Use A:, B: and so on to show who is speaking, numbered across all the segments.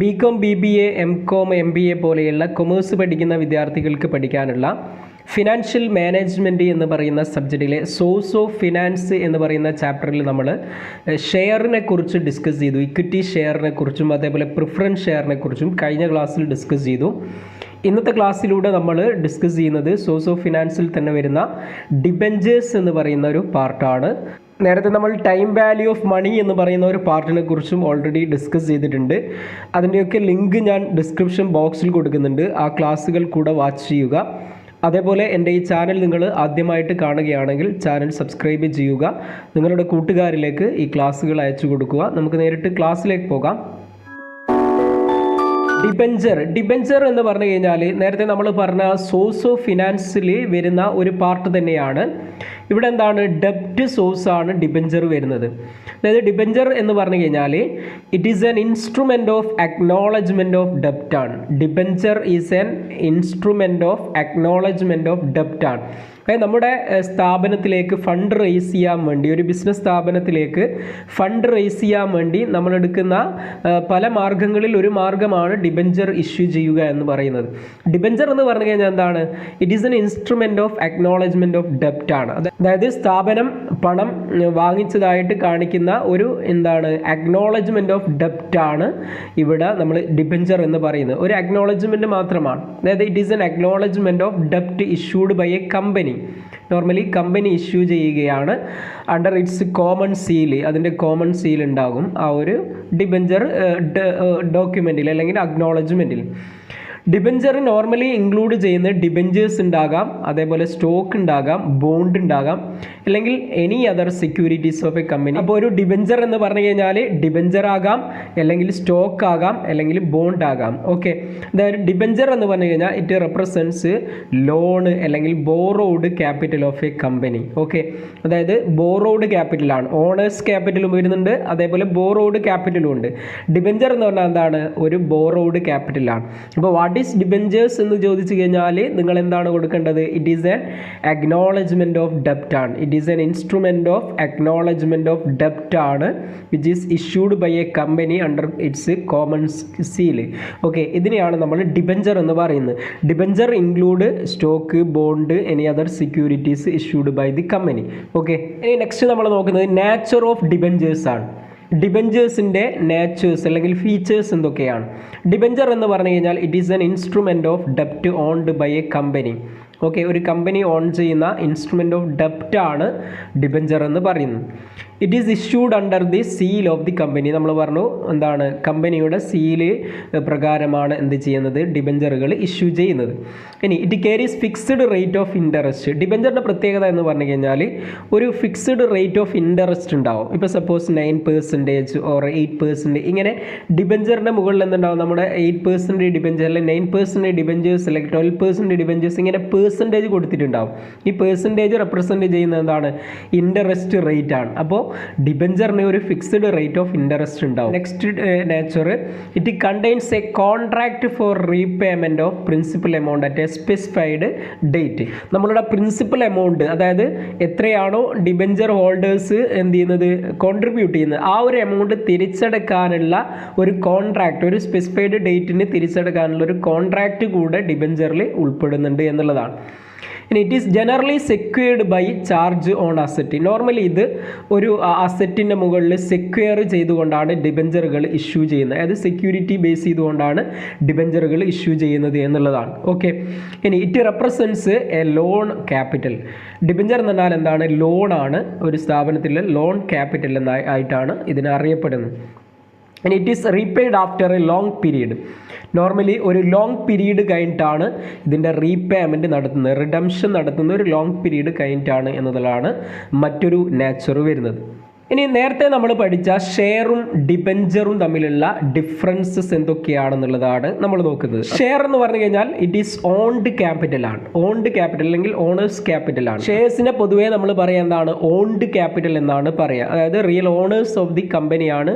A: BCom, BBA, MCOM, MBA പോലെയുള്ള commerce പഠിക്കുന്ന വിദ്യാർത്ഥികൾക്ക് പഠിക്കാനുള്ള ഫിനാൻഷ്യൽ മാനേജ്മെൻറ്റ് എന്ന് പറയുന്ന സബ്ജക്റ്റിലെ സോഴ്സ് ഓഫ് ഫിനാൻസ് എന്ന് പറയുന്ന ചാപ്റ്ററിൽ നമ്മൾ ഷെയറിനെ കുറിച്ച് ഡിസ്കസ് ചെയ്തു. ഇക്വിറ്റി ഷെയറിനെ കുറിച്ചും അതേപോലെ പ്രിഫറൻസ് ഷെയറിനെ കുറിച്ചും കഴിഞ്ഞ ക്ലാസ്സിൽ ഡിസ്കസ് ചെയ്തു. ഇന്നത്തെ ക്ലാസ്സിലൂടെ നമ്മൾ ഡിസ്കസ് ചെയ്യുന്നത് സോഴ്സ് ഓഫ് ഫിനാൻസിൽ തന്നെ വരുന്ന ഡിബെഞ്ചേഴ്സ് എന്ന് പറയുന്ന ഒരു പാർട്ടാണ്. നേരത്തെ നമ്മൾ ടൈം വാല്യൂ ഓഫ് മണി എന്ന് പറയുന്ന ഒരു പാർട്ടിനെ കുറിച്ചും ഓൾറെഡി ഡിസ്കസ് ചെയ്തിട്ടുണ്ട്. അതിൻ്റെയൊക്കെ ലിങ്ക് ഞാൻ ഡിസ്ക്രിപ്ഷൻ ബോക്സിൽ കൊടുക്കുന്നുണ്ട്. ആ ക്ലാസ്സുകൾ കൂടെ വാച്ച് ചെയ്യുക. അതേപോലെ എൻ്റെ ഈ ചാനൽ നിങ്ങൾ ആദ്യമായിട്ട് കാണുകയാണെങ്കിൽ ചാനൽ സബ്സ്ക്രൈബ് ചെയ്യുക. നിങ്ങളുടെ കൂട്ടുകാരിലേക്ക് ഈ ക്ലാസ്സുകൾ അയച്ചു കൊടുക്കുക. നമുക്ക് നേരിട്ട് ക്ലാസ്സിലേക്ക് പോകാം. ഡിബെഞ്ചർ എന്ന് പറഞ്ഞു കഴിഞ്ഞാൽ നേരത്തെ നമ്മൾ പറഞ്ഞ സോഴ്സ് ഓഫ് ഫിനാൻസിൽ വരുന്ന ഒരു പാർട്ട് തന്നെയാണ്. ഇവിടെ എന്താണ്, ഡെപ്റ്റ് സോഴ്സ് ആണ് ഡിബെഞ്ചർ വരുന്നത്. അതായത് ഡിബെഞ്ചർ എന്ന് പറഞ്ഞു കഴിഞ്ഞാൽ it is an instrument of acknowledgement of ഡെപ്റ്റ് ആണ്. Debenture is an instrument of acknowledgement of ഡെപ്റ്റ് ആണ്. അതായത് നമ്മുടെ സ്ഥാപനത്തിലേക്ക് ഫണ്ട് റേസ് ചെയ്യാൻ വേണ്ടി, ഒരു ബിസിനസ് സ്ഥാപനത്തിലേക്ക് ഫണ്ട് റേസ് ചെയ്യാൻ വേണ്ടി നമ്മളെടുക്കുന്ന പല മാർഗങ്ങളിൽ ഒരു മാർഗമാണ് ഡിബെഞ്ചർ ഇഷ്യൂ ചെയ്യുക എന്ന് പറയുന്നത്. ഡിബെഞ്ചർ എന്ന് പറഞ്ഞു കഴിഞ്ഞാൽ എന്താണ്, it is an instrument of acknowledgement of ഡെപ്റ്റ് ആണ്. അതായത് സ്ഥാപനം പണം വാങ്ങിച്ചതായിട്ട് കാണിക്കുന്ന ഒരു അക്നോളജ്മെൻറ്റ് ഓഫ് ഡെപ്റ്റ് ആണ് ഇവിടെ നമ്മൾ ഡിബെഞ്ചർ എന്ന് പറയുന്നത്. ഒരു അക്നോളജ്മെൻറ്റ് മാത്രമാണ്. അതായത് it is an acknowledgement of ഡെപ്റ്റ് issued by a company. Normally company issue ചെയ്യുകയാണ് അണ്ടർ ഇറ്റ്സ് കോമൺ സീൽ. അതിൻ്റെ കോമൺ സീൽ ഉണ്ടാകും ആ ഒരു ഡിബെഞ്ചർ ഡോക്യുമെൻറ്റിൽ അല്ലെങ്കിൽ അക്നോളജ്മെൻറ്റിൽ. ഡിബെഞ്ചർ നോർമലി ഇൻക്ലൂഡ് ചെയ്യുന്നത് ഡിബെഞ്ചേഴ്സ് ഉണ്ടാകാം, അതേപോലെ സ്റ്റോക്ക് ഉണ്ടാകാം, ബോണ്ട് ഉണ്ടാകാം, അല്ലെങ്കിൽ any other securities of a company. അപ്പോൾ ഒരു ഡിബെഞ്ചർ എന്ന് പറഞ്ഞു കഴിഞ്ഞാൽ ഡിബെഞ്ചർ ആകാം, അല്ലെങ്കിൽ സ്റ്റോക്ക് ആകാം, അല്ലെങ്കിൽ ബോണ്ട് ആകാം. ഓക്കെ, അതായത് ഡിബെഞ്ചർ എന്ന് പറഞ്ഞു കഴിഞ്ഞാൽ ഇറ്റ് റെപ്രസെൻറ്റ്സ് ലോൺ അല്ലെങ്കിൽ borrowed capital of a company. Okay, അതായത് ബോറോഡ് ക്യാപിറ്റലാണ്. ഓണേഴ്സ് ക്യാപിറ്റലും വരുന്നുണ്ട്, അതേപോലെ ബോറോഡ് ക്യാപിറ്റലും ഉണ്ട്. ഡിബെഞ്ചർ എന്ന് പറഞ്ഞാൽ എന്താണ്, ഒരു ബോറോഡ് ക്യാപിറ്റലാണ്. അപ്പോൾ വാട്ട് ഈസ് ഡിബെഞ്ചേഴ്സ് എന്ന് ചോദിച്ചു കഴിഞ്ഞാൽ നിങ്ങൾ എന്താണ് കൊടുക്കേണ്ടത്, it is an acknowledgement of ഡെപ്റ്റ് ആണ്. It is an instrument of acknowledgement of ഡെപ്റ്റ് ആണ് which is issued by a company under its common seal. Okay, ഇതിനെയാണ് നമ്മൾ ഡിബെഞ്ചർ എന്ന് പറയുന്നത്. Debenture include stock, bond, any other securities issued by the company. Okay, ഇനി next നമ്മൾ നോക്കുന്നത് nature of debentures ആണ്. ഡിബെഞ്ചേഴ്സിൻ്റെ നേച്ചേഴ്സ് അല്ലെങ്കിൽ ഫീച്ചേഴ്സ് എന്തൊക്കെയാണ്? ഡിബെഞ്ചർ എന്ന് പറഞ്ഞു കഴിഞ്ഞാൽ it is an instrument of ഡെപ്റ്റ് owned by a company. Okay, ഒരു കമ്പനി ഓൺ ചെയ്യുന്ന ഇൻസ്ട്രുമെൻ്റ് ഓഫ് ഡെപ്റ്റ് ആണ് ഡിബെഞ്ചർ എന്ന് പറയുന്നത്. It is issued under the seal of the company. നമ്മൾ പറഞ്ഞു എന്താണ്, കമ്പനിയുടെ സീല് പ്രകാരമാണ് എന്ത് ചെയ്യുന്നത്, ഡിബെഞ്ചറുകൾ ഇഷ്യൂ ചെയ്യുന്നത്. ഇനി it carries fixed rate of interest. ഡിബെഞ്ചറിൻ്റെ പ്രത്യേകത എന്ന് പറഞ്ഞു കഴിഞ്ഞാൽ ഒരു ഫിക്സ്ഡ് റേറ്റ് ഓഫ് ഇൻട്രസ്റ്റ് ഉണ്ടാവും. ഇപ്പോൾ സപ്പോസ് 9% ഓർ 8%, ഇങ്ങനെ ഡിബെഞ്ചറിൻ്റെ മുകളിൽ എന്തുണ്ടാവും, നമ്മുടെ 8% ഡിബെഞ്ചർ അല്ലെങ്കിൽ 9% ഡിബെഞ്ചേഴ്സ് അല്ലെങ്കിൽ 12% ഡിബെഞ്ചേഴ്സ്, ഇങ്ങനെ പേഴ്സൻറ്റേജ് കൊടുത്തിട്ടുണ്ടാവും. ഈ പേഴ്സൻറ്റേജ് റെപ്രസെൻറ്റ് ചെയ്യുന്നത് എന്താണ്, ഇൻട്രസ്റ്റ് റേറ്റ് ആണ്. അപ്പോൾ ഡിബെഞ്ചറിന് ഒരു ഫിക്സ്ഡ് റേറ്റ് ഓഫ് ഇൻട്രസ്റ്റ് ഉണ്ടാവും. Next nature, it contains A contract four repayment of principal amount at A specified date. നമ്മളുടെ പ്രിൻസിപ്പൽ എമൗണ്ട്, അതായത് എത്രയാണോ ഡിബെഞ്ചർ ഹോൾഡേഴ്സ് എന്ത് ചെയ്യുന്നത്, കോൺട്രിബ്യൂട്ട് ചെയ്യുന്നത്, ആ ഒരു എമൗണ്ട് തിരിച്ചടക്കാനുള്ള ഒരു കോൺട്രാക്ട്, ഒരു സ്പെസിഫൈഡ് ഡേറ്റിന് തിരിച്ചടക്കാനുള്ള ഒരു കോൺട്രാക്റ്റ് കൂടെ ഡിബെഞ്ചറിൽ ഉൾപ്പെടുന്നുണ്ട് എന്നുള്ളതാണ്. ഇനി it is generally secured by charge on asset. Normally ഇത് ഒരു അസറ്റിൻ്റെ മുകളിൽ സെക്യൂർ ചെയ്തുകൊണ്ടാണ് ഡിബെഞ്ചറുകൾ ഇഷ്യൂ ചെയ്യുന്നത്. അതായത് സെക്യൂരിറ്റി ബേസ് ചെയ്തുകൊണ്ടാണ് ഡിബെഞ്ചറുകൾ ഇഷ്യൂ ചെയ്യുന്നത് എന്നുള്ളതാണ്. ഓക്കെ, ഇനി it represents A loan capital. Debenture എന്ന് പറഞ്ഞാൽ എന്താണ്, ലോണാണ്. ഒരു സ്ഥാപനത്തിലെ ലോൺ ക്യാപിറ്റൽ ആയിട്ടാണ് ഇതിനെ അറിയപ്പെടുന്നത്. And it is repaid after A long period. Normally ഒരു ലോങ് പീരീഡ് കഴിഞ്ഞിട്ടാണ് ഇതിൻ്റെ റീപേയ്മെൻറ്റ് നടത്തുന്നത്, റിഡംഷൻ നടത്തുന്ന ഒരു ലോങ് പീരീഡ് കഴിഞ്ഞിട്ടാണ് എന്നതിലാണ് മറ്റൊരു നേച്ചർ വരുന്നത്. ഇനി നേരത്തെ നമ്മൾ പഠിച്ച ഷെയറും ഡിബെഞ്ചറും തമ്മിലുള്ള ഡിഫറൻസസ് എന്തൊക്കെയാണെന്നുള്ളതാണ് നമ്മൾ നോക്കുന്നത്. ഷെയർ എന്ന് പറഞ്ഞു കഴിഞ്ഞാൽ ഇറ്റ് ഈസ് ഓൺഡ് ക്യാപിറ്റലാണ്. ഓൺഡ് ക്യാപിറ്റൽ അല്ലെങ്കിൽ ഓണേഴ്സ് ക്യാപിറ്റലാണ്. ഷെയർസിനെ പൊതുവേ നമ്മൾ പറയുക എന്താണ്, ഓൺഡ് ക്യാപിറ്റൽ എന്നാണ് പറയുക. അതായത് റിയൽ ഓണേഴ്സ് ഓഫ് ദി കമ്പനിയാണ്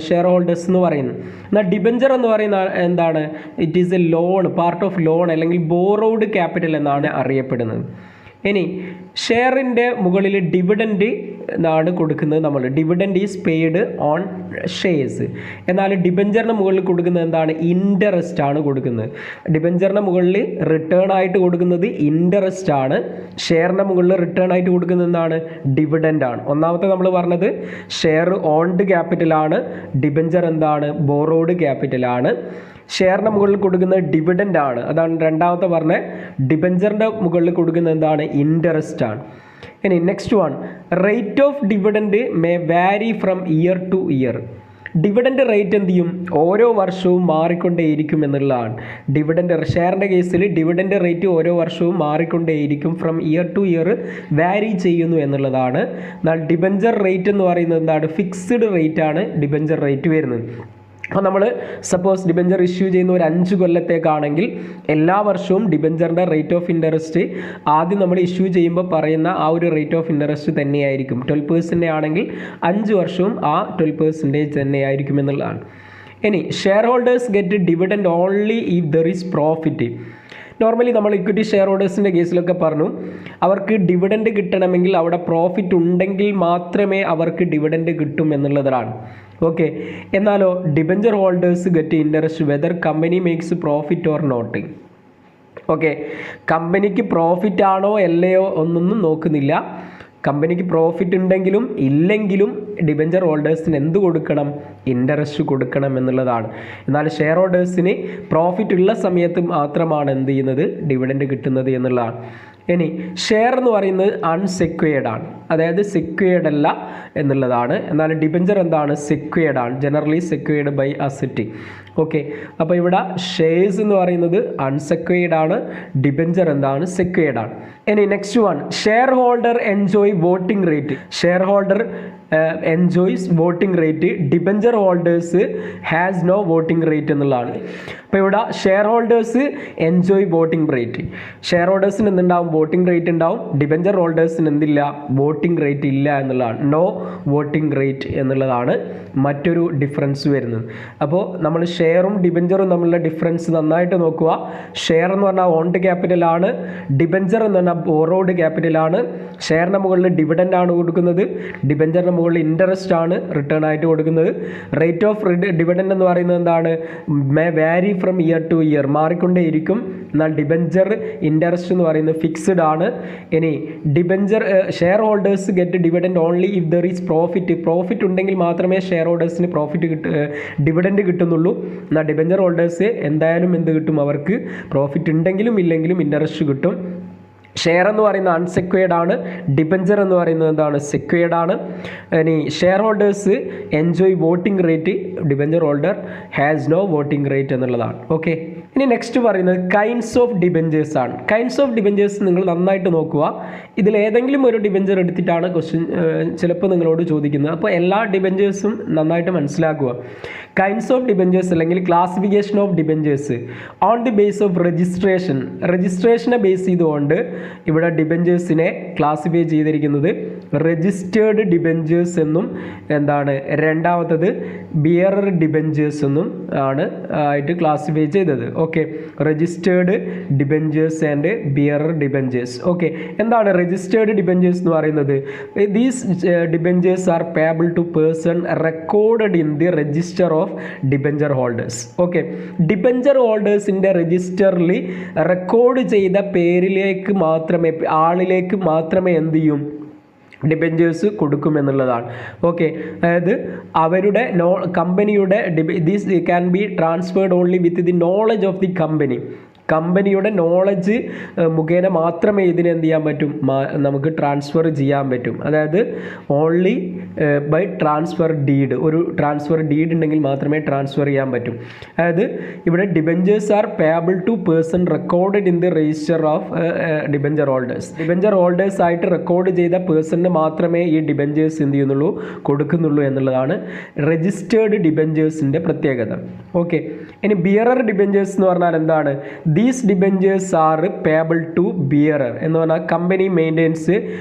A: ഷെയർ ഹോൾഡേഴ്സ് എന്ന് പറയുന്നത്. എന്നാൽ ഡിബെഞ്ചർ എന്ന് പറയുന്ന എന്താണ്, it is a loan, part of loan അല്ലെങ്കിൽ ബോറോഡ് ക്യാപിറ്റൽ എന്നാണ് അറിയപ്പെടുന്നത്. ഇനി ഷെയറിൻ്റെ മുകളിൽ ഡിവിഡൻഡ് എന്നാണ് കൊടുക്കുന്നത്. നമ്മൾ dividend is paid on shares. എന്നാൽ ഡിബഞ്ചറിന് മുകളിൽ കൊടുക്കുന്നത് എന്താണ്? ഇൻട്രസ്റ്റ് ആണ് കൊടുക്കുന്നത്. ഡിബഞ്ചറിന് മുകളിൽ റിട്ടേൺ ആയിട്ട് കൊടുക്കുന്നത് ഇൻട്രസ്റ്റ് ആണ്. ഷെയറിൻ്റെ മുകളിൽ റിട്ടേൺ ആയിട്ട് കൊടുക്കുന്നത് എന്താണ്? ഡിവിഡൻഡ് ആണ്. ഒന്നാമത്തെ നമ്മൾ പറഞ്ഞത് ഷെയർ ഓൺഡ് ക്യാപിറ്റലാണ്, ഡിബഞ്ചർ എന്താണ്? ബോറോഡ് ക്യാപിറ്റലാണ്. ഷെയറിൻ്റെ മുകളിൽ കൊടുക്കുന്നത് ഡിവിഡൻഡ് ആണ്, അതാണ് രണ്ടാമത്തെ പറഞ്ഞ. ഡിബഞ്ചറിൻ്റെ മുകളിൽ കൊടുക്കുന്നത് എന്താണ്? ഇൻട്രസ്റ്റ് ആണ്. ഇനി next one, rate of dividend may vary from year to year. Dividend rate എന്ത് ചെയ്യും? ഓരോ വർഷവും മാറിക്കൊണ്ടേയിരിക്കും എന്നുള്ളതാണ്. ഡിവിഡൻഡ് ഷെയറിൻ്റെ കേസിൽ ഡിവിഡൻഡ് റേറ്റ് ഓരോ വർഷവും മാറിക്കൊണ്ടേയിരിക്കും, ഫ്രം ഇയർ ടു ഇയർ വാരി ചെയ്യുന്നു എന്നുള്ളതാണ്. എന്നാൽ ഡിബഞ്ചർ റേറ്റ് എന്ന് പറയുന്നത് എന്താണ്? ഫിക്സ്ഡ് റേറ്റ് ആണ് ഡിബഞ്ചർ റേറ്റ് വരുന്നത്. അപ്പോൾ നമ്മൾ സപ്പോസ് ഡിബഞ്ചർ ഇഷ്യൂ ചെയ്യുന്ന ഒരു 5 കൊല്ലത്തേക്കാണെങ്കിൽ എല്ലാ വർഷവും ഡിബഞ്ചറിൻ്റെ റേറ്റ് ഓഫ് ഇൻട്രസ്റ്റ് ആദ്യം നമ്മൾ ഇഷ്യൂ ചെയ്യുമ്പോൾ പറയുന്ന ആ ഒരു റേറ്റ് ഓഫ് ഇൻട്രസ്റ്റ് തന്നെയായിരിക്കും. 12% ആണെങ്കിൽ 5 വർഷവും ആ 12% തന്നെയായിരിക്കും എന്നുള്ളതാണ്. ഇനി share holders get dividend only if there is profit. Normally നമ്മൾ ഇക്വിറ്റി ഷെയർ ഹോൾഡേഴ്സിൻ്റെ കേസിലൊക്കെ പറഞ്ഞു, അവർക്ക് ഡിവിഡൻഡ് കിട്ടണമെങ്കിൽ അവിടെ പ്രോഫിറ്റ് ഉണ്ടെങ്കിൽ മാത്രമേ അവർക്ക് ഡിവിഡൻഡ് കിട്ടും എന്നുള്ളതാണ്. ഓക്കെ, എന്നാലോ debenture holders get interest whether company makes profit or not. Okay, കമ്പനിക്ക് പ്രോഫിറ്റ് ആണോ അല്ലയോ ഒന്നൊന്നും നോക്കുന്നില്ല. കമ്പനിക്ക് പ്രോഫിറ്റ് ഉണ്ടെങ്കിലും ഇല്ലെങ്കിലും ഡിബഞ്ചർ ഹോൾഡേഴ്സിന് എന്ത് കൊടുക്കണം? ഇൻട്രസ്റ്റ് കൊടുക്കണം എന്നുള്ളതാണ്. എന്നാൽ ഷെയർ ഹോൾഡേഴ്സിന് പ്രോഫിറ്റ് ഉള്ള സമയത്ത് മാത്രമാണ് എന്ത് ചെയ്യുന്നത്? ഡിവിഡൻഡ് കിട്ടുന്നത് എന്നുള്ളതാണ്. ഇനി ഷെയർ എന്ന് പറയുന്നത് അൺസെക്വേർഡ് ആണ്, അതായത് സെക്വേർഡ് അല്ല എന്നുള്ളതാണ്. എന്നാൽ ഡിബഞ്ചർ എന്താണ്? സെക്വേർഡ് ആണ്, generally secured by asset. Okay, അപ്പോൾ ഇവിടെ ഷെയർസ് എന്ന് പറയുന്നത് അൺസെക്വേർഡ് ആണ്, ഡിബഞ്ചർ എന്താണ്? സെക്വേർഡ് ആണ്. ഇനി next one, shareholder enjoy voting rate. Shareholder enjoys voting rate, debenture holders has no voting rate എന്നുള്ളതാണ്. അപ്പോൾ ഇവിടെ shareholders enjoy voting rate. Share ഹോൾഡേഴ്സിന് എന്തുണ്ടാവും? വോട്ടിംഗ് റേറ്റ് ഉണ്ടാവും. ഡിബഞ്ചർ ഹോൾഡേഴ്സിന് എന്തില്ല? വോട്ടിംഗ് റേറ്റ് ഇല്ല എന്നുള്ളതാണ്. നോ വോട്ടിംഗ് റേറ്റ് എന്നുള്ളതാണ് മറ്റൊരു ഡിഫറൻസ് വരുന്നത്. അപ്പോൾ നമ്മൾ ഷെയറും ഡിബഞ്ചറും തമ്മിലുള്ള ഡിഫറൻസ് നന്നായിട്ട് നോക്കുക. ഷെയർ എന്ന് പറഞ്ഞാൽ ഓൺഡ് ക്യാപിറ്റലാണ്, ഡിബഞ്ചർ എന്ന് പറഞ്ഞാൽ ബോറോഡ് ക്യാപിറ്റലാണ്. ഷെയറിൻ്റെ മുകളിൽ ഡിവിഡൻഡ് ആണ് കൊടുക്കുന്നത്, ഡിബഞ്ചറിൻ്റെ മുകളിൽ ഇൻട്രസ്റ്റ് ആണ് റിട്ടേൺ ആയിട്ട് കൊടുക്കുന്നത്. റേറ്റ് ഓഫ് ഡിവിഡൻഡ് എന്ന് പറയുന്നത് എന്താണ്? May vary from year to year, മാറിക്കൊണ്ടേയിരിക്കും. എന്നാൽ ഡിബഞ്ചർ ഇൻട്രസ്റ്റ് എന്ന് പറയുന്നത് ഫിക്സ്ഡ് ആണ്. ഇനി debenture share holders get dividend only if there is profit. Profit ഉണ്ടെങ്കിൽ മാത്രമേ ഷെയർ ഹോൾഡേഴ്സിന് ഡിവിഡൻഡ് കിട്ടുന്നുള്ളൂ. എന്നാൽ ഡിബഞ്ചർ ഹോൾഡേഴ്സ് എന്തായാലും എന്ത് കിട്ടും? അവർക്ക് പ്രോഫിറ്റ് ഉണ്ടെങ്കിലും ഇല്ലെങ്കിലും ഇൻട്രസ്റ്റ് കിട്ടും. ഷെയർ എന്ന് പറയുന്നത് അൺസെക്വേർഡ് ആണ്, ഡിബഞ്ചർ എന്ന് പറയുന്നത് എന്താണ്? സെക്വേർഡ് ആണ്. ഇനി shareholders enjoy voting rate, debenture holder has no voting rate എന്നുള്ളതാണ്. ഓക്കെ, ഇനി നെക്സ്റ്റ് പറയുന്നത് കൈൻഡ്സ് ഓഫ് ഡിബഞ്ചേഴ്സ് ആണ്. കൈൻഡ്സ് ഓഫ് ഡിബഞ്ചേഴ്സ് നിങ്ങൾ നന്നായിട്ട് നോക്കുക. ഇതിൽ ഏതെങ്കിലും ഒരു ഡിബഞ്ചർ എടുത്തിട്ടാണ് ക്വസ്റ്റ്യൻ ചിലപ്പോൾ നിങ്ങളോട് ചോദിക്കുന്നത്. അപ്പോൾ എല്ലാ ഡിബഞ്ചേഴ്സും നന്നായിട്ട് മനസ്സിലാക്കുക. കൈൻഡ്സ് ഓഫ് ഡിബഞ്ചേഴ്സ് അല്ലെങ്കിൽ classification of debentures on the base of registration. രജിസ്ട്രേഷനെ ബേസ് ചെയ്തുകൊണ്ട് ഇവിടെ ഡിബഞ്ചേഴ്സിനെ ക്ലാസിഫൈ ചെയ്തിരിക്കുന്നത് രജിസ്റ്റേർഡ് ഡിബഞ്ചേഴ്സ് എന്നും എന്താണ് രണ്ടാമത്തത് ബിയറർ ഡിബഞ്ചേഴ്സ് എന്നും ആണ് ആയിട്ട് ക്ലാസിഫൈ ചെയ്തത്. Okay, registered debentures and bearer debentures. Okay, എന്താണ് രജിസ്റ്റേർഡ് ഡിബഞ്ചേഴ്സ് എന്ന് പറയുന്നത്? These debentures are payable to person recorded in the register of debenture holders. Okay, debenture ഹോൾഡേഴ്സിൻ്റെ രജിസ്റ്ററിൽ റെക്കോർഡ് ചെയ്ത പേരിലേക്ക് മാത്രമേ ആളിലേക്ക് മാത്രമേ എന്ത് ചെയ്യും? ഡിബഞ്ചേഴ്സ് കൊടുക്കുമെന്നുള്ളതാണ്. ഓക്കെ, അതായത് അവരുടെ കമ്പനിയുടെ this can be transferred only with the knowledge of the company. കമ്പനിയുടെ നോളജ് മുഖേന മാത്രമേ ഇതിനെ എന്ത് ചെയ്യാൻ പറ്റും? നമുക്ക് ട്രാൻസ്ഫർ ചെയ്യാൻ പറ്റും. അതായത് ഓൺലി ബൈ ട്രാൻസ്ഫർ ഡീഡ്. ഒരു ട്രാൻസ്ഫർ ഡീഡ് ഉണ്ടെങ്കിൽ മാത്രമേ ട്രാൻസ്ഫർ ചെയ്യാൻ പറ്റും. അതായത് ഇവിടെ debentures are payable to person recorded in the register of debenture holders. Debenture holders ആയിട്ട് റെക്കോർഡ് ചെയ്ത പേഴ്സണിന് മാത്രമേ ഈ ഡിബഞ്ചേഴ്സ് എന്ത് ചെയ്യുന്നുള്ളൂ? കൊടുക്കുന്നുള്ളൂ എന്നുള്ളതാണ് രജിസ്റ്റേർഡ് ഡിബഞ്ചേഴ്സിൻ്റെ പ്രത്യേകത. ഓക്കെ, ഇനി ബിയറർ ഡിബഞ്ചേഴ്സ് എന്ന് പറഞ്ഞാൽ എന്താണ്? These debentures are payable to bearer എന്ന് പറഞ്ഞാൽ company maintains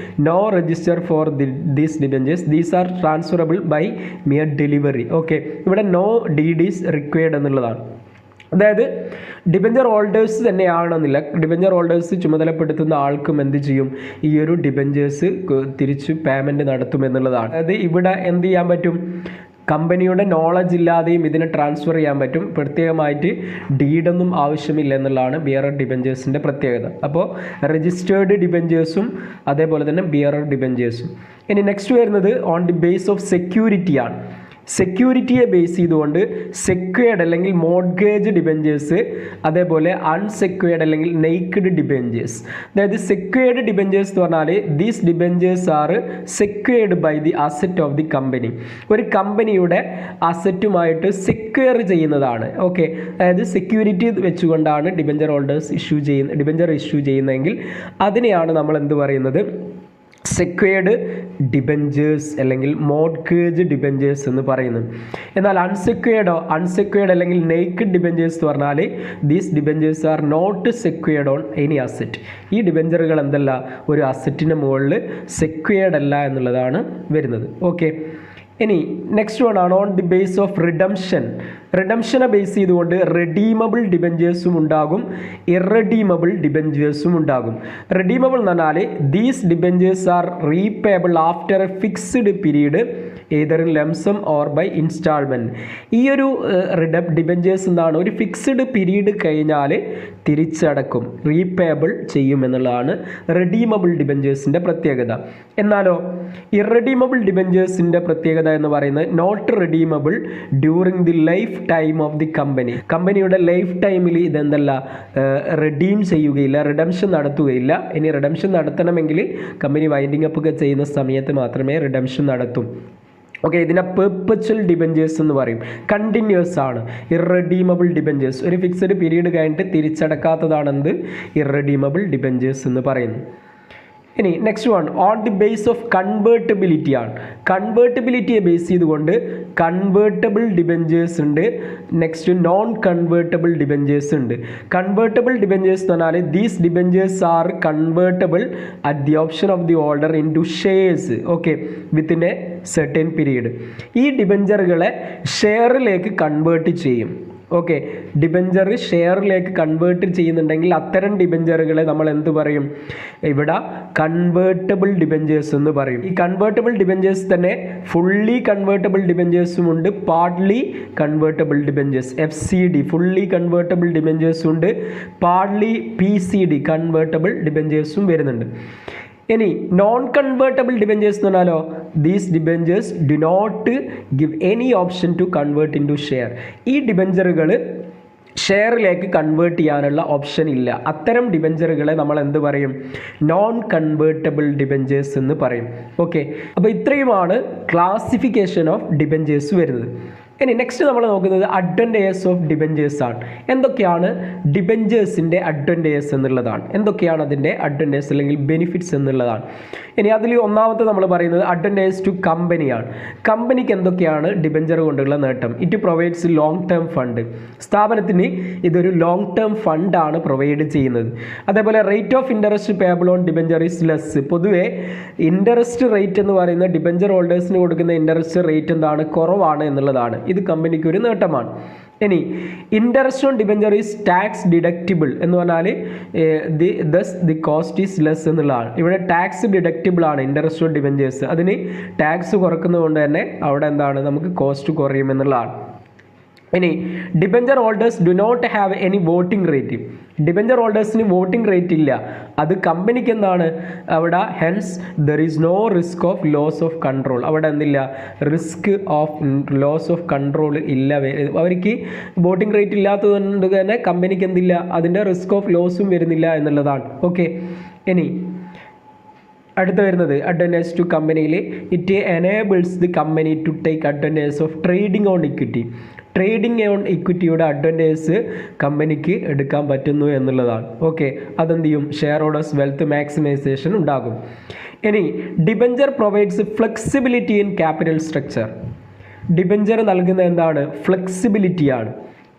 A: no register for these debentures. These are transferable by mere delivery. Okay, ഇവിടെ നോ ഡീഡ് ഈസ് റിക്വയർഡ് എന്നുള്ളതാണ്. അതായത് ഡിബഞ്ചർ ഹോൾഡേഴ്സ് തന്നെയാണെന്നില്ല, ഡിബഞ്ചർ ഹോൾഡേഴ്സ് ചുമതലപ്പെടുത്തുന്ന ആൾക്കും എന്ത് ചെയ്യും, ഈ ഒരു ഡിബഞ്ചേഴ്സ് തിരിച്ച് പേയ്മെൻറ്റ് നടത്തുമെന്നുള്ളതാണ്. അതായത് ഇവിടെ എന്ത് ചെയ്യാൻ പറ്റും, കമ്പനിയുടെ നോളജ് ഇല്ലാതെയും ഇതിനെ ട്രാൻസ്ഫർ ചെയ്യാൻ പറ്റും. പ്രത്യേകമായിട്ട് ഡീഡൊന്നും ആവശ്യമില്ല എന്നുള്ളതാണ് ബിയറർ ഡിബഞ്ചേഴ്സിൻ്റെ പ്രത്യേകത. അപ്പോൾ രജിസ്റ്റേർഡ് ഡിബഞ്ചേഴ്സും അതേപോലെ തന്നെ ബിയറർ ഡിബഞ്ചേഴ്സും. ഇനി നെക്സ്റ്റ് വരുന്നത് ഓൺ ദി ബേസ് ഓഫ് സെക്യൂരിറ്റിയാണ്. സെക്യൂരിറ്റിയെ ബേസ് ചെയ്തുകൊണ്ട് സെക്വേർഡ് അല്ലെങ്കിൽ മോഡ്ഗേജ് ഡിബഞ്ചേഴ്സ്, അതേപോലെ അൺസെക്വേർഡ് അല്ലെങ്കിൽ നെയ്ക്ഡ് ഡിബഞ്ചേഴ്സ്. അതായത് സെക്വേർഡ് ഡിബഞ്ചേഴ്സ് എന്ന് പറഞ്ഞാൽ these debentures are secured by the asset of the company. ഒരു കമ്പനിയുടെ അസറ്റുമായിട്ട് സെക്വയർ ചെയ്യുന്നതാണ്. ഓക്കെ, അതായത് സെക്യൂരിറ്റി വെച്ചുകൊണ്ടാണ് ഡിബഞ്ചർ ഹോൾഡേഴ്സ് ഡിബഞ്ചർ ഇഷ്യൂ ചെയ്യുന്നതെങ്കിൽ അതിനെയാണ് നമ്മൾ എന്ത് പറയുന്നത്, സെക്വേർഡ് ഡിബഞ്ചേഴ്സ് അല്ലെങ്കിൽ മോഡ്ഗേജ് ഡിബഞ്ചേഴ്സ് എന്ന് പറയുന്നു. എന്നാൽ അൺസെക്വേർഡ് അല്ലെങ്കിൽ നെയ്ക്ഡ് ഡിബഞ്ചേഴ്സ് എന്ന് പറഞ്ഞാൽ these debentures are not secured on any asset. ഈ ഡിബഞ്ചറുകൾ എന്തല്ല, ഒരു അസറ്റിന് മുകളിൽ സെക്വേർഡ് അല്ല എന്നുള്ളതാണ് വരുന്നത്. ഓക്കെ, ഇനി നെക്സ്റ്റ് വൺ ആണ് ഓൺ ദി ബേസ് ഓഫ് റിഡംഷനെ ബേസ് ചെയ്തുകൊണ്ട് റെഡീമബിൾ ഡിബഞ്ചേഴ്സും ഉണ്ടാകും, ഇറഡീമബിൾ ഡിബഞ്ചേഴ്സും ഉണ്ടാകും. റെഡീമബിൾ എന്ന് പറഞ്ഞാൽ these debentures are repayable after a fixed period either in lump sum or by instalment. ഈ ഒരു ഡിബഞ്ചേഴ്സ് എന്താണ്, ഒരു ഫിക്സ്ഡ് പീരീഡ് കഴിഞ്ഞാൽ തിരിച്ചടക്കും, റീപേബിൾ ചെയ്യും എന്നുള്ളതാണ് റെഡീമബിൾ ഡിബഞ്ചേഴ്സിൻ്റെ പ്രത്യേകത. എന്നാലോ ഇറഡീമബിൾ ഡിബഞ്ചേഴ്സിൻ്റെ പ്രത്യേകത എന്ന് പറയുന്നത് not redeemable during the lifetime of the company. കമ്പനിയുടെ ലൈഫ് ടൈമിൽ ഇതെന്തല്ല, റിഡീം ചെയ്യുകയില്ല, റിഡംഷൻ നടത്തുകയില്ല. ഇനി റിഡംഷൻ നടത്തണമെങ്കിൽ കമ്പനി വൈൻഡിങ് അപ്പ് ഒക്കെ ചെയ്യുന്ന സമയത്ത് മാത്രമേ റിഡംഷൻ നടത്തും. ഓക്കെ, ഇതിനെ പെർപ്പച്വൽ ഡിബഞ്ചേഴ്സ് എന്ന് പറയും. കണ്ടിന്യൂസ് ആണ് ഇറഡീമബിൾ ഡിബഞ്ചേഴ്സ്. ഒരു ഫിക്സഡ് പീരീഡ് കഴിഞ്ഞിട്ട് തിരിച്ചടക്കാത്തതാണെന്ത് ഇറഡീമബിൾ ഡിബഞ്ചേഴ്സ് എന്ന് പറയുന്നു. ഇനി next one on the base of convertibility ആണ്. കൺവേർട്ടബിലിറ്റിയെ ബേസ് ചെയ്തുകൊണ്ട് കൺവേർട്ടബിൾ ഡിബഞ്ചേഴ്സ് ഉണ്ട്, നെക്സ്റ്റ് നോൺ കൺവേർട്ടബിൾ ഡിബഞ്ചേഴ്സ് ഉണ്ട്. കൺവേർട്ടബിൾ ഡിബഞ്ചേഴ്സ് എന്ന് പറഞ്ഞാൽ these debentures are convertible at the option of the holder into shares. Okay, within a certain period. ഈ ഡിബഞ്ചറുകളെ ഷെയറിലേക്ക് കൺവേർട്ട് ചെയ്യും. ഓക്കെ, ഡിബഞ്ചർ ഷെയറിലേക്ക് കൺവേർട്ട് ചെയ്യുന്നുണ്ടെങ്കിൽ അത്തരം ഡിബഞ്ചറുകളെ നമ്മൾ എന്ത് പറയും, ഇവിടെ കൺവേർട്ടബിൾ ഡിബഞ്ചേഴ്സ് എന്ന് പറയും. ഈ കൺവേർട്ടബിൾ ഡിബഞ്ചേഴ്സ് തന്നെ ഫുള്ളി കൺവേർട്ടബിൾ ഡിബഞ്ചേഴ്സും ഉണ്ട്, partly convertible debentures FCD fully convertible ഡിബഞ്ചേഴ്സും ഉണ്ട്, പാർട്ട്ലി PCD കൺവേർട്ടബിൾ ഡിബഞ്ചേഴ്സും വരുന്നുണ്ട്. ഇനി നോൺ കൺവേർട്ടബിൾ ഡിബഞ്ചേഴ്സ് എന്ന് പറഞ്ഞാലോ these debentures do not give any option to convert into share. ഈ ഡിബഞ്ചറുകൾ ഷെയറിലേക്ക് കൺവേർട്ട് ചെയ്യാനുള്ള ഓപ്ഷൻ ഇല്ല. അത്തരം ഡിബഞ്ചറുകളെ നമ്മൾ എന്ത് പറയും, നോൺ കൺവേർട്ടബിൾ ഡിബഞ്ചേഴ്സ് എന്ന് പറയും. ഓക്കെ, അപ്പോൾ ഇത്രയുമാണ് ക്ലാസിഫിക്കേഷൻ ഓഫ് ഡിബഞ്ചേഴ്സ് വരുന്നത്. ഇനി നെക്സ്റ്റ് നമ്മൾ നോക്കുന്നത് അഡ്വാൻറ്റേജസ് ഓഫ് ഡിബഞ്ചേഴ്സ് ആണ്. എന്തൊക്കെയാണ് ഡിബഞ്ചേഴ്സിൻ്റെ അഡ്വാൻറ്റേജസ് എന്നുള്ളതാണ്, എന്തൊക്കെയാണ് അതിൻ്റെ അഡ്വാൻറ്റേജസ് അല്ലെങ്കിൽ ബെനിഫിറ്റ്സ് എന്നുള്ളതാണ്. ഇനി അതിൽ ഒന്നാമത്തെ നമ്മൾ പറയുന്നത് അഡ്വാൻറ്റേജസ് ടു കമ്പനിയാണ്. കമ്പനിക്ക് എന്തൊക്കെയാണ് ഡിബഞ്ചർ കൊണ്ടുള്ള നേട്ടം? It provides long term fund. സ്ഥാപനത്തിന് ഇതൊരു ലോങ് ടേം ഫണ്ടാണ് പ്രൊവൈഡ് ചെയ്യുന്നത്. അതേപോലെ rate of interest payable on debenture is less. പൊതുവേ ഇൻട്രസ്റ്റ് റേറ്റ് എന്ന് പറയുന്ന ഡിബഞ്ചർ ഹോൾഡേഴ്സിന് കൊടുക്കുന്ന ഇൻട്രസ്റ്റ് റേറ്റ് എന്താണ്, കുറവാണ് എന്നുള്ളതാണ്. ഇത് കമ്പനിക്ക് ഒരു നേട്ടമാണ്. ഇനി interest on debenture is tax deductible എന്ന് പറഞ്ഞാൽ ദി കോസ്റ്റ് ഈസ് ലെസ് എന്നുള്ളതാണ്. ഇവിടെ ടാക്സ് ഡിഡക്റ്റിബിൾ ആണ് ഇൻട്രസ്റ്റ് ഓൺ ഡിബഞ്ചേഴ്സ്. അതിന് ടാക്സ് കുറക്കുന്നത് കൊണ്ട് തന്നെ അവിടെ എന്താണ്, നമുക്ക് കോസ്റ്റ് കുറയും എന്നുള്ളതാണ്. ഇനി debenture holders do not have any voting rate. Debenture ഹോൾഡേഴ്സിന് വോട്ടിംഗ് റേറ്റ് ഇല്ല. അത് കമ്പനിക്ക് എന്താണ്, അവിടെ hence there is no risk of loss of control. അവിടെ എന്തില്ല, risk of loss of control ഇല്ല. അവർക്ക് വോട്ടിംഗ് റേറ്റ് ഇല്ലാത്തതുകൊണ്ട് തന്നെ കമ്പനിക്ക് എന്തില്ല, അതിൻ്റെ റിസ്ക് ഓഫ് ലോസും വരുന്നില്ല എന്നുള്ളതാണ്. ഓക്കെ, ഇനി അടുത്ത് വരുന്നത് അഡ്വാൻറ്റേജ് ടു കമ്പനിയിൽ it enables the company to take advantage of trading on equity. Trading on ഇക്വിറ്റിയുടെ അഡ്വാൻറ്റേജ് കമ്പനിക്ക് എടുക്കാൻ പറ്റുന്നു എന്നുള്ളതാണ്. ഓക്കെ, അതെന്ത് ചെയ്യും, ഷെയർ ഹോൾഡേഴ്സ് വെൽത്ത് മാക്സിമൈസേഷൻ ഉണ്ടാകും. ഇനി debenture provides flexibility in capital structure. Debenture നൽകുന്ന എന്താണ്, ഫ്ലെക്സിബിലിറ്റിയാണ്.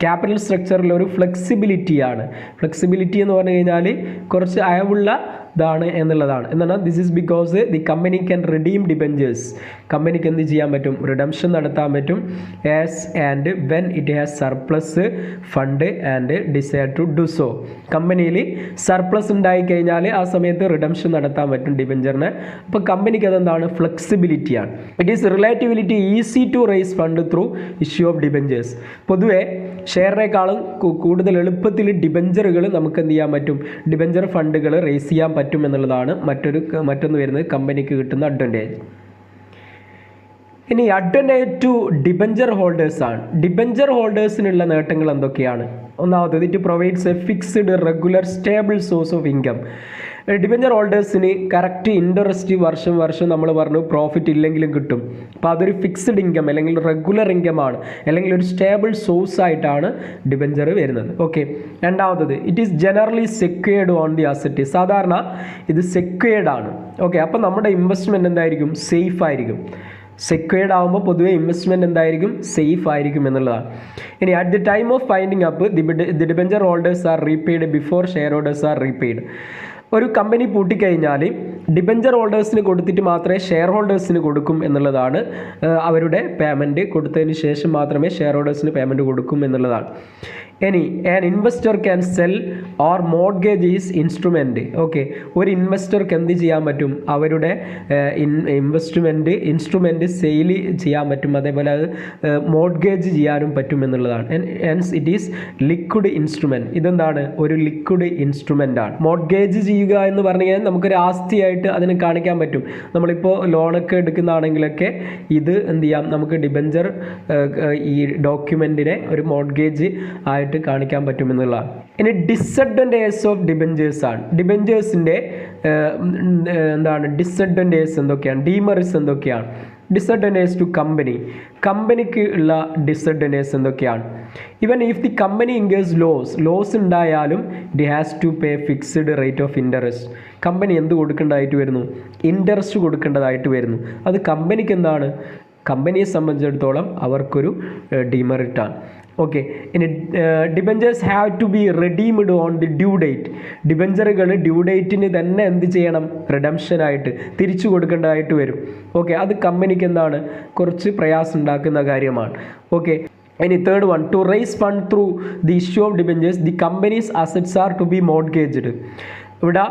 A: ക്യാപിറ്റൽ സ്ട്രക്ചറിൽ ഒരു ഫ്ലെക്സിബിലിറ്റിയാണ്. ഫ്ലെക്സിബിലിറ്റി എന്ന് പറഞ്ഞു കഴിഞ്ഞാൽ കുറച്ച് അയവുള്ള ഇതാണ് എന്നുള്ളതാണ്. എന്താണ് this is because the company can redeem debentures. കമ്പനിക്ക് എന്ത് ചെയ്യാൻ പറ്റും? റിഡംഷൻ നടത്താൻ പറ്റും as and when it has surplus fund and decide to do so. കമ്പനിയിൽ സർപ്ലസ് ഉണ്ടായി കഴിഞ്ഞാൽ ആ സമയത്ത് റിഡംഷൻ നടത്താൻ പറ്റും ഡിബഞ്ചറിനെ. അപ്പോൾ കമ്പനിക്ക് അതെന്താണ്? ഫ്ലെക്സിബിലിറ്റിയാണ്. It is relatively easy to raise fund through issue of debentures. പൊതുവേ ഷെയറിനേക്കാളും കൂടുതൽ എളുപ്പത്തിൽ ഡിബഞ്ചറുകൾ നമുക്ക് എന്ത് ചെയ്യാൻ പറ്റും? ഡിബഞ്ചർ ഫണ്ടുകൾ റേസ് ചെയ്യാൻ പറ്റും എന്നുള്ളതാണ് മറ്റൊന്ന് വരുന്നത് കമ്പനിക്ക് കിട്ടുന്ന അഡ്വാൻറ്റേജ്. ഇനി അഡ്വാൻറ്റേജ് ടു ഡിബഞ്ചർ ഹോൾഡേഴ്സ് ആണ്. ഡിബഞ്ചർ ഹോൾഡേഴ്സിനുള്ള നേട്ടങ്ങൾ എന്തൊക്കെയാണ്? ഒന്നാമത്തേത് it provides a fixed regular stable source of income. Debenture ഹോൾഡേഴ്സിന് കറക്റ്റ് ഇൻട്രസ്റ്റ് വർഷം നമ്മൾ പറഞ്ഞു പ്രോഫിറ്റ് ഇല്ലെങ്കിലും കിട്ടും. അപ്പോൾ അതൊരു ഫിക്സ്ഡ് ഇൻകം അല്ലെങ്കിൽ റെഗുലർ ഇൻകം ആണ്, അല്ലെങ്കിൽ ഒരു സ്റ്റേബിൾ സോഴ്സ് ആയിട്ടാണ് ഡിബഞ്ചർ വരുന്നത്. ഓക്കെ. രണ്ടാമത്തത് it is generally secured on the asset. സാധാരണ ഇത് സെക്യൂർഡ് ആണ്. ഓക്കെ. അപ്പോൾ നമ്മുടെ ഇൻവെസ്റ്റ്മെൻറ്റ് എന്തായിരിക്കും? സേഫ് ആയിരിക്കും. സെക്യൂർഡ് ആകുമ്പോൾ പൊതുവെ ഇൻവെസ്റ്റ്മെൻറ്റ് എന്തായിരിക്കും? സേഫ് ആയിരിക്കും എന്നുള്ളതാണ്. ഇനി at the time of finding up the debenture holders are repaid before share holders are repaid. ഒരു കമ്പനി പൂട്ടിക്കഴിഞ്ഞാൽ ഡിബഞ്ചർ ഹോൾഡേഴ്സിന് കൊടുത്തിട്ട് മാത്രമേ ഷെയർ ഹോൾഡേഴ്സിന് കൊടുക്കും എന്നുള്ളതാണ്. അവരുടെ പേയ്മെൻറ്റ് കൊടുത്തതിന് ശേഷം മാത്രമേ ഷെയർ ഹോൾഡേഴ്സിന് പേയ്മെൻറ്റ് കൊടുക്കും എന്നുള്ളതാണ്. ഇനി an investor can sell or mortgage is instrument. Okay. ഒരു ഇൻവെസ്റ്റർക്ക് എന്ത് ചെയ്യാൻ പറ്റും? അവരുടെ ഇൻസ്ട്രുമെൻറ്റ് സെയിൽ ചെയ്യാൻ പറ്റും. അതേപോലെ അത് മോർഗേജ് ചെയ്യാനും പറ്റും എന്നുള്ളതാണ്. Hence it is liquid instrument. ഇതെന്താണ്? ഒരു ലിക്വിഡ് ഇൻസ്ട്രുമെൻ്റ് ആണ്. മോർഗേജ് ചെയ്യുക എന്ന് പറഞ്ഞു കഴിഞ്ഞാൽ നമുക്കൊരു ആസ്തിയായിട്ട് അതിന് കാണിക്കാൻ പറ്റും. നമ്മളിപ്പോൾ ലോണൊക്കെ എടുക്കുന്നതാണെങ്കിലൊക്കെ ഇത് എന്ത് ചെയ്യാം? നമുക്ക് ഡിബഞ്ചർ ഈ ഡോക്യുമെൻറ്റിനെ ഒരു മോർഗേജ് ആയിട്ട് കാണിക്കാൻ പറ്റുമെന്നുള്ളതാണ്. ഇനി ഡിസഡ്വാൻറ്റേജസ് ഓഫ് ഡിബഞ്ചേഴ്സ് ആണ്. ഡിബഞ്ചേഴ്സിൻ്റെ എന്താണ് ഡിസഡ്വാൻറ്റേജസ് എന്തൊക്കെയാണ്? ഡീമെറിറ്റ്സ് എന്തൊക്കെയാണ്? ഡിസഡ്വാൻറ്റേജ് ടു കമ്പനിക്ക് ഉള്ള ഡിസഡ്വാൻറ്റേജസ് എന്തൊക്കെയാണ്? Even if the company incurs loss ഉണ്ടായാലും it has to pay fixed rate of interest. Company എന്ത് കൊടുക്കേണ്ടതായിട്ട് വരുന്നു? ഇൻട്രസ്റ്റ് കൊടുക്കേണ്ടതായിട്ട് വരുന്നു. അത് കമ്പനിക്ക് എന്താണ്? കമ്പനിയെ സംബന്ധിച്ചിടത്തോളം അവർക്കൊരു ഡിമെറിറ്റാണ്. ഓക്കെ. ഇനി debentures have to be redeemed on the due date. ഡിബഞ്ചറുകൾ ഡ്യൂ ഡേറ്റിന് തന്നെ എന്ത് ചെയ്യണം? റിഡംഷനായിട്ട് തിരിച്ചു കൊടുക്കേണ്ടതായിട്ട് വരും. ഓക്കെ. അത് കമ്പനിക്ക് എന്താണ്? കുറച്ച് പ്രയാസം ഉണ്ടാക്കുന്ന കാര്യമാണ്. ഓക്കെ. ഇനി third one, to raise fund through the issue of debentures the company's assets are to be mortgaged. ഇവിടെ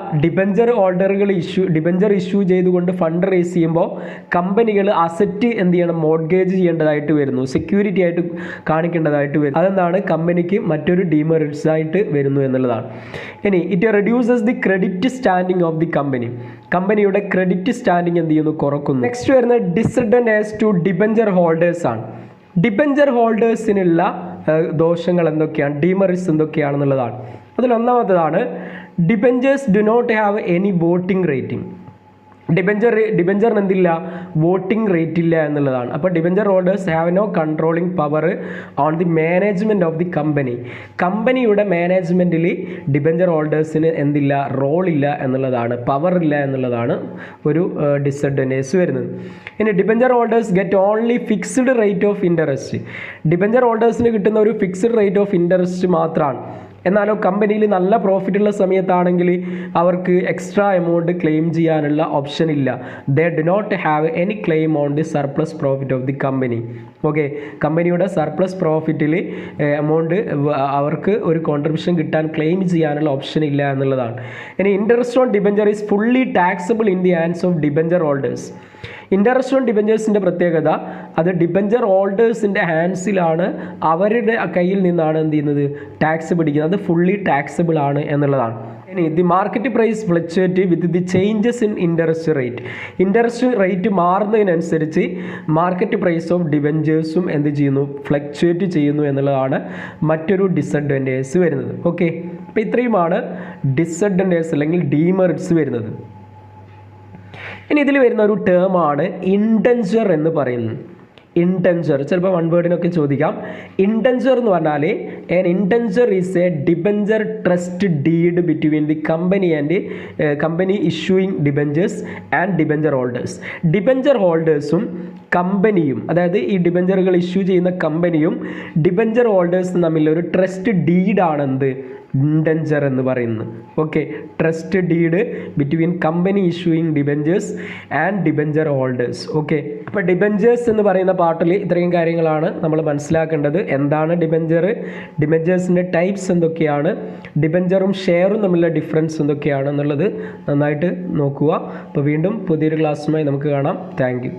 A: ഡിബഞ്ചർ ഇഷ്യൂ ചെയ്തുകൊണ്ട് ഫണ്ട് റേസ് ചെയ്യുമ്പോൾ കമ്പനികൾ അസറ്റ് എന്ത് ചെയ്യണം? മോർഗേജ് ചെയ്യേണ്ടതായിട്ട് വരുന്നു, സെക്യൂരിറ്റി ആയിട്ട് കാണിക്കേണ്ടതായിട്ട് വരും. അതെന്താണ്? കമ്പനിക്ക് മറ്റൊരു ഡീമെറിറ്റ്സ് ആയിട്ട് വരുന്നു എന്നുള്ളതാണ്. ഇനി it reduces the credit standing of the കമ്പനിയുടെ ക്രെഡിറ്റ് സ്റ്റാൻഡിങ് എന്ത് ചെയ്യുന്നു? കുറക്കുന്നു. നെക്സ്റ്റ് വരുന്ന ഡിസഡ്വാൻറ്റേജ് ടു ഡിബഞ്ചർ ഹോൾഡേഴ്സ് ആണ്. ഡിബഞ്ചർ ഹോൾഡേഴ്സിനുള്ള ദോഷങ്ങൾ എന്തൊക്കെയാണ്? ഡീമെറിറ്റ്സ് എന്തൊക്കെയാണെന്നുള്ളതാണ്. അതിലൊന്നാമത്തേതാണ് debentures do not have any voting rating. ഡിബഞ്ചറിന് എന്തില്ല? വോട്ടിംഗ് റേറ്റ് ഇല്ല എന്നുള്ളതാണ്. അപ്പോൾ debenture holders have no controlling power on the management of the കമ്പനിയുടെ മാനേജ്മെൻറ്റിൽ ഡിബഞ്ചർ ഹോൾഡേഴ്സിന് എന്തില്ല? റോളില്ല എന്നുള്ളതാണ്, പവർ ഇല്ല എന്നുള്ളതാണ് ഒരു ഡിസഡ്വാൻറ്റേജ് വരുന്നത്. ഇനി debenture holders get only fixed rate of interest. Debenture ഹോൾഡേഴ്സിന് കിട്ടുന്ന ഒരു ഫിക്സ്ഡ് റേറ്റ് ഓഫ് ഇൻട്രസ്റ്റ് മാത്രമാണ്. എന്നാലോ കമ്പനിയിൽ നല്ല പ്രോഫിറ്റ് ഉള്ള സമയത്താണെങ്കിൽ അവർക്ക് എക്സ്ട്രാ എമൗണ്ട് ക്ലെയിം ചെയ്യാനുള്ള ഓപ്ഷൻ ഇല്ല. They do not have any claim on the surplus profit of the company. Okay. കമ്പനിയുടെ സർപ്ലസ് പ്രോഫിറ്റിൽ എമൗണ്ട് അവർക്ക് ഒരു കോൺട്രിബ്യൂഷൻ കിട്ടാൻ ക്ലെയിം ചെയ്യാനുള്ള ഓപ്ഷൻ ഇല്ല എന്നുള്ളതാണ്. ഇനി interest on debenture is fully taxable in the hands of debenture holders. Interest on ഡിബഞ്ചേഴ്സിൻ്റെ പ്രത്യേകത അത് ഡിബഞ്ചർ ഹോൾഡേഴ്സിൻ്റെ ഹാൻഡ്സിലാണ്, അവരുടെ കയ്യിൽ നിന്നാണ് എന്ത് ചെയ്യുന്നത്? ടാക്സ് പിടിക്കുന്നത്. അത് ഫുള്ളി ടാക്സബിൾ ആണ് എന്നുള്ളതാണ്. ഇനി the market price fluctuate with the changes in interest rate മാറുന്നതിനനുസരിച്ച് മാർക്കറ്റ് പ്രൈസ് ഓഫ് ഡിബഞ്ചേഴ്സും എന്ത് ചെയ്യുന്നു? ഫ്ലക്ച്വേറ്റ് ചെയ്യുന്നു എന്നുള്ളതാണ് മറ്റൊരു ഡിസഡ്വാൻറ്റേജ് വരുന്നത്. ഓക്കെ. അപ്പോൾ ഇത്രയുമാണ് ഡിസഡ്വാൻറ്റേജ് അല്ലെങ്കിൽ ഡീമെറിറ്റ്സ് വരുന്നത്. ഇനി ഇതിൽ വരുന്ന ഒരു ടേമാണ് ഇൻഡഞ്ചർ എന്ന് പറയുന്നത്. ഇൻഡഞ്ചർ ചിലപ്പോൾ വൺ വേർഡിനൊക്കെ ചോദിക്കാം. ഇൻഡഞ്ചർ എന്ന് പറഞ്ഞാൽ an indenture is a debenture trust deed between the company and company issuing debentures and debenture holders. Debenture ഹോൾഡേഴ്സും കമ്പനിയും, അതായത് ഈ ഡിബഞ്ചറുകൾ ഇഷ്യൂ ചെയ്യുന്ന കമ്പനിയും ഡിബഞ്ചർ ഹോൾഡേഴ്സും തമ്മിലൊരു ട്രസ്റ്റ് ഡീഡാണെന്ത്? ഇൻഡഞ്ചർ എന്ന് പറയുന്നത്. Okay, trust deed between company issuing debentures and debenture holders. Okay, അപ്പോൾ ഡിബഞ്ചേഴ്സ് എന്ന് പറയുന്ന പാർട്ടിൽ ഇത്രയും കാര്യങ്ങളാണ് നമ്മൾ മനസ്സിലാക്കേണ്ടത്. എന്താണ് ഡിബഞ്ചർ, ഡിബഞ്ചേഴ്സിൻ്റെ ടൈപ്സ് എന്തൊക്കെയാണ്, ഡിബഞ്ചറും ഷെയറും തമ്മിലുള്ള ഡിഫറൻസ് എന്തൊക്കെയാണ് എന്നുള്ളത് നന്നായിട്ട് നോക്കുക. അപ്പോൾ വീണ്ടും പുതിയൊരു ക്ലാസ്സുമായി നമുക്ക് കാണാം. Thank you.